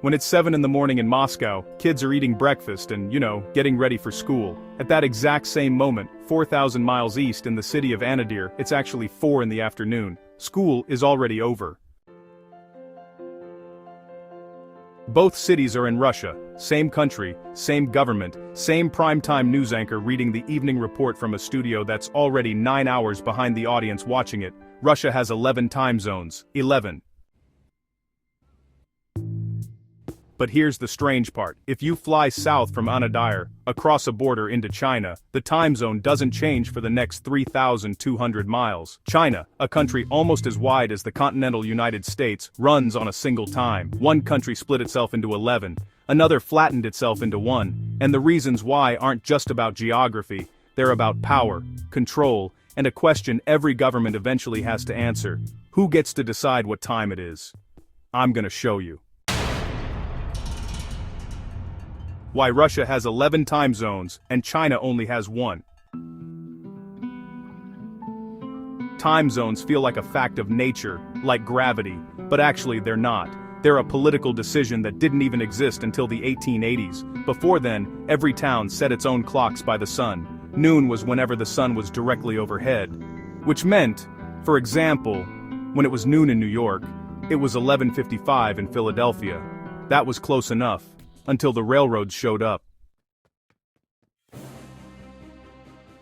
When it's 7 in the morning in Moscow, kids are eating breakfast and, getting ready for school. At that exact same moment, 4,000 miles east in the city of Anadyr, it's actually 4 in the afternoon. School is already over. Both cities are in Russia, same country, same government, same primetime news anchor reading the evening report from a studio that's already 9 hours behind the audience watching it. Russia has 11 time zones. 11. But here's the strange part. If you fly south from Anadyr, across a border into China, the time zone doesn't change for the next 3,200 miles. China, a country almost as wide as the continental United States, runs on a single time. One country split itself into 11, another flattened itself into one, and the reasons why aren't just about geography, they're about power, control, and a question every government eventually has to answer. Who gets to decide what time it is? I'm gonna show you. Why Russia has 11 time zones and China only has 1. Time zones feel like a fact of nature, like gravity, but actually they're not. They're a political decision that didn't even exist until the 1880s. Before then, every town set its own clocks by the sun. Noon was whenever the sun was directly overhead. Which meant, for example, when it was noon in New York, it was 11:55 in Philadelphia. That was close enough. Until the railroads showed up.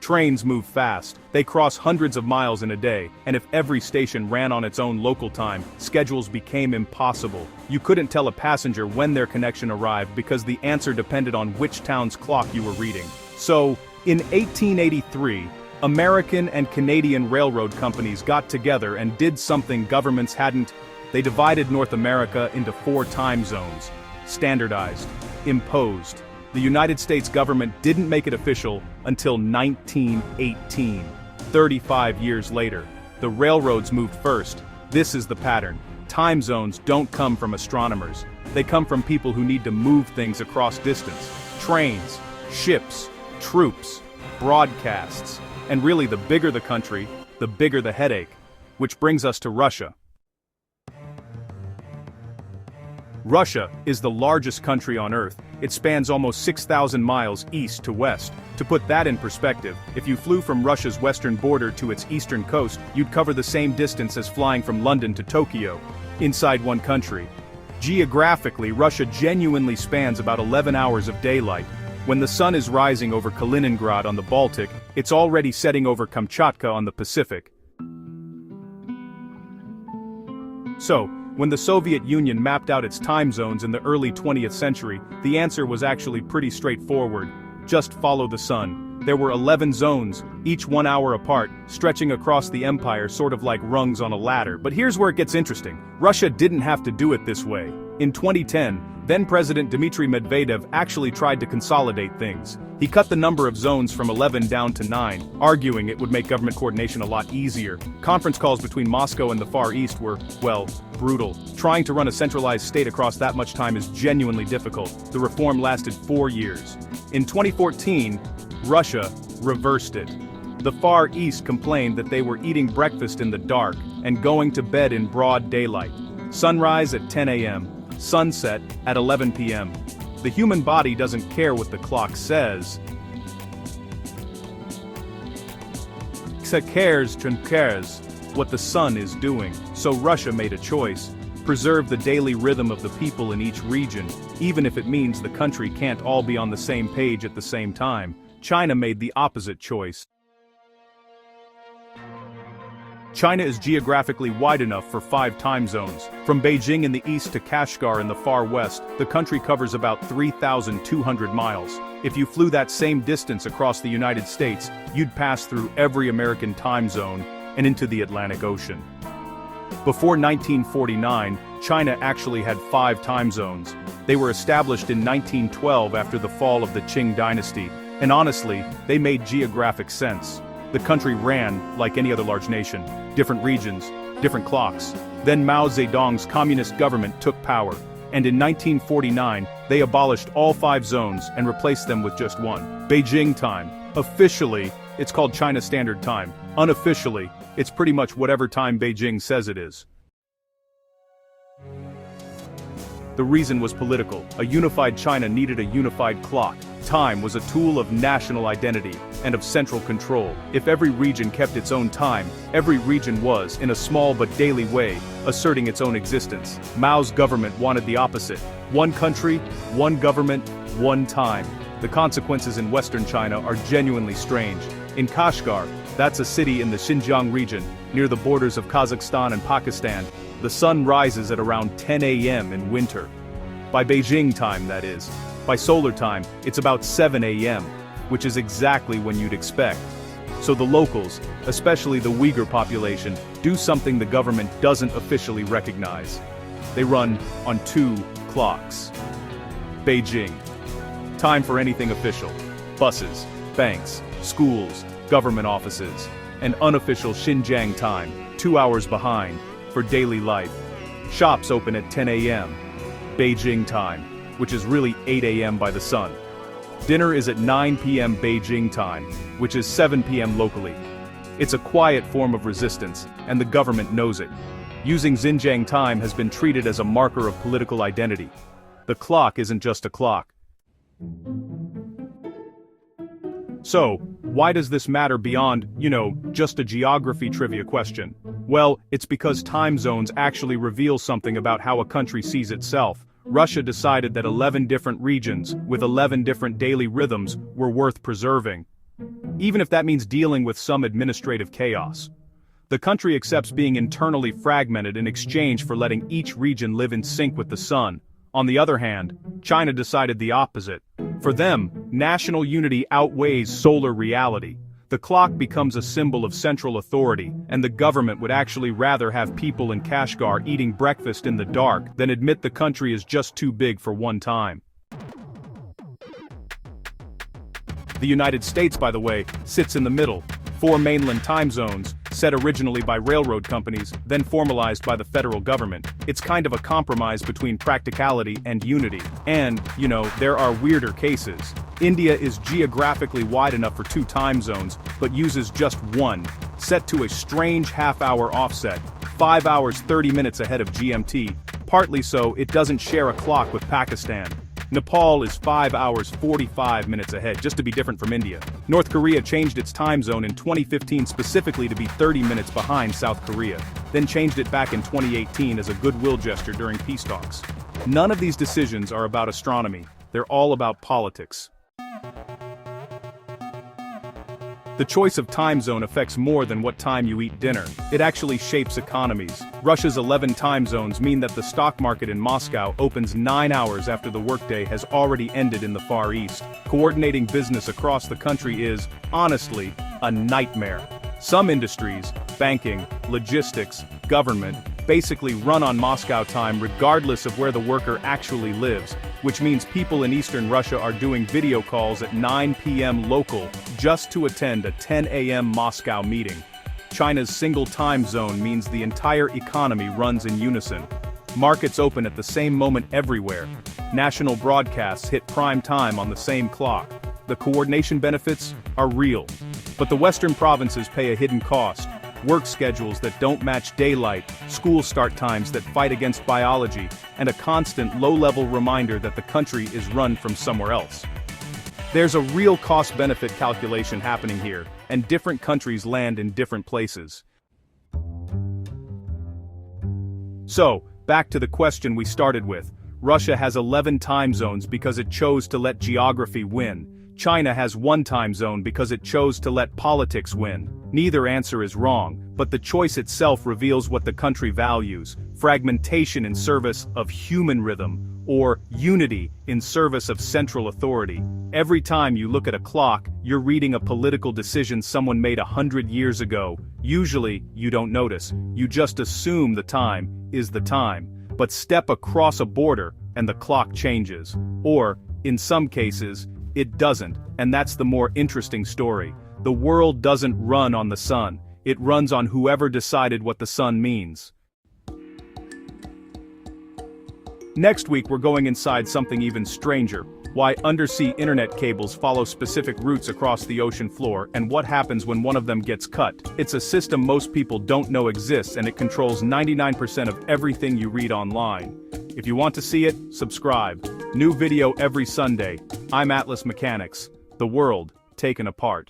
Trains move fast, they cross hundreds of miles in a day, and if every station ran on its own local time, schedules became impossible. You couldn't tell a passenger when their connection arrived because the answer depended on which town's clock you were reading. So, in 1883, American and Canadian railroad companies got together and did something governments hadn't. They divided North America into 4 time zones. Standardized, imposed. The United States government didn't make it official until 1918. 35 years later, the railroads moved first. This is the pattern. Time zones don't come from astronomers. They come from people who need to move things across distance. Trains, ships, troops, broadcasts. And really, the bigger the country, the bigger the headache. Which brings us to Russia. Russia is the largest country on Earth. It spans almost 6,000 miles east to west. To put that in perspective, if you flew from Russia's western border to its eastern coast, you'd cover the same distance as flying from London to Tokyo, inside one country. Geographically, Russia genuinely spans about 11 hours of daylight. When the sun is rising over Kaliningrad on the Baltic, it's already setting over Kamchatka on the Pacific. So, when the Soviet Union mapped out its time zones in the early 20th century, the answer was actually pretty straightforward. Just follow the sun. There were 11 zones, each 1 hour apart, stretching across the empire sort of like rungs on a ladder. But here's where it gets interesting. Russia didn't have to do it this way. In 2010, then-President Dmitry Medvedev actually tried to consolidate things. He cut the number of zones from 11 down to 9, arguing it would make government coordination a lot easier. Conference calls between Moscow and the Far East were, well, brutal. Trying to run a centralized state across that much time is genuinely difficult. The reform lasted 4 years. In 2014, Russia reversed it. The Far East complained that they were eating breakfast in the dark and going to bed in broad daylight. Sunrise at 10 a.m., sunset at 11 p.m. The human body doesn't care what the clock says. It cares what the sun is doing. So Russia made a choice. Preserve the daily rhythm of the people in each region, even if it means the country can't all be on the same page at the same time. China made the opposite choice. China is geographically wide enough for 5 time zones. From Beijing in the east to Kashgar in the far west, the country covers about 3,200 miles. If you flew that same distance across the United States, you'd pass through every American time zone and into the Atlantic Ocean. Before 1949, China actually had 5 time zones. They were established in 1912 after the fall of the Qing dynasty, and honestly, they made geographic sense. The country ran like any other large nation, different regions, different clocks. Then Mao Zedong's communist government took power, and in 1949, they abolished all 5 zones and replaced them with just one. Beijing time. Officially, it's called China Standard Time. Unofficially, it's pretty much whatever time Beijing says it is. The reason was political. A unified China needed a unified clock. Time was a tool of national identity and of central control. If every region kept its own time, every region was, in a small but daily way, asserting its own existence. Mao's government wanted the opposite. One country, one government, one time. The consequences in Western China are genuinely strange. In Kashgar, that's a city in the Xinjiang region, near the borders of Kazakhstan and Pakistan, the sun rises at around 10 a.m. in winter. By Beijing time, that is. By solar time, it's about 7 a.m., which is exactly when you'd expect. So the locals, especially the Uyghur population, do something the government doesn't officially recognize. They run on 2 clocks. Beijing. Time for anything official. Buses, banks, schools, government offices. And unofficial Xinjiang Time, 2 hours behind, for daily life. Shops open at 10 a.m. Beijing time, which is really 8 a.m. by the sun. Dinner is at 9 p.m. Beijing time, which is 7 p.m. locally. It's a quiet form of resistance, and the government knows it. Using Xinjiang time has been treated as a marker of political identity. The clock isn't just a clock. So, why does this matter beyond, just a geography trivia question? Well, it's because time zones actually reveal something about how a country sees itself. Russia decided that 11 different regions, with 11 different daily rhythms, were worth preserving. Even if that means dealing with some administrative chaos. The country accepts being internally fragmented in exchange for letting each region live in sync with the sun. On the other hand, China decided the opposite. For them, national unity outweighs solar reality. The clock becomes a symbol of central authority, and the government would actually rather have people in Kashgar eating breakfast in the dark than admit the country is just too big for one time. The United States, by the way, sits in the middle. 4 mainland time zones, set originally by railroad companies, then formalized by the federal government. It's kind of a compromise between practicality and unity. And, there are weirder cases. India is geographically wide enough for 2 time zones, but uses just one, set to a strange half-hour offset, 5 hours 30 minutes ahead of GMT, partly so it doesn't share a clock with Pakistan. Nepal is 5 hours 45 minutes ahead, just to be different from India. North Korea changed its time zone in 2015 specifically to be 30 minutes behind South Korea, then changed it back in 2018 as a goodwill gesture during peace talks. None of these decisions are about astronomy, they're all about politics. The choice of time zone affects more than what time you eat dinner. It actually shapes economies. Russia's 11 time zones mean that the stock market in Moscow opens 9 hours after the workday has already ended in the Far East. Coordinating business across the country is, honestly, a nightmare. Some industries, banking, logistics, government, basically run on Moscow time regardless of where the worker actually lives, which means people in eastern Russia are doing video calls at 9 p.m. local just to attend a 10 a.m. Moscow meeting. China's single time zone means the entire economy runs in unison. Markets open at the same moment everywhere. National broadcasts hit prime time on the same clock. The coordination benefits are real. But the western provinces pay a hidden cost. Work schedules that don't match daylight, school start times that fight against biology, and a constant low-level reminder that the country is run from somewhere else. There's a real cost-benefit calculation happening here, and different countries land in different places. So, back to the question we started with. Russia has 11 time zones because it chose to let geography win. China has 1 time zone because it chose to let politics win. Neither answer is wrong, but the choice itself reveals what the country values: fragmentation in service of human rhythm, or unity in service of central authority. Every time you look at a clock, you're reading a political decision someone made 100 years ago. Usually, you don't notice, you just assume the time is the time. But step across a border, and the clock changes. Or, in some cases, it doesn't, and that's the more interesting story. The world doesn't run on the sun, it runs on whoever decided what the sun means. Next week we're going inside something even stranger: why undersea internet cables follow specific routes across the ocean floor and what happens when one of them gets cut. It's a system most people don't know exists, and it controls 99% of everything you read online. If you want to see it, subscribe. New video every Sunday. I'm Atlas Mechanics. The world taken apart.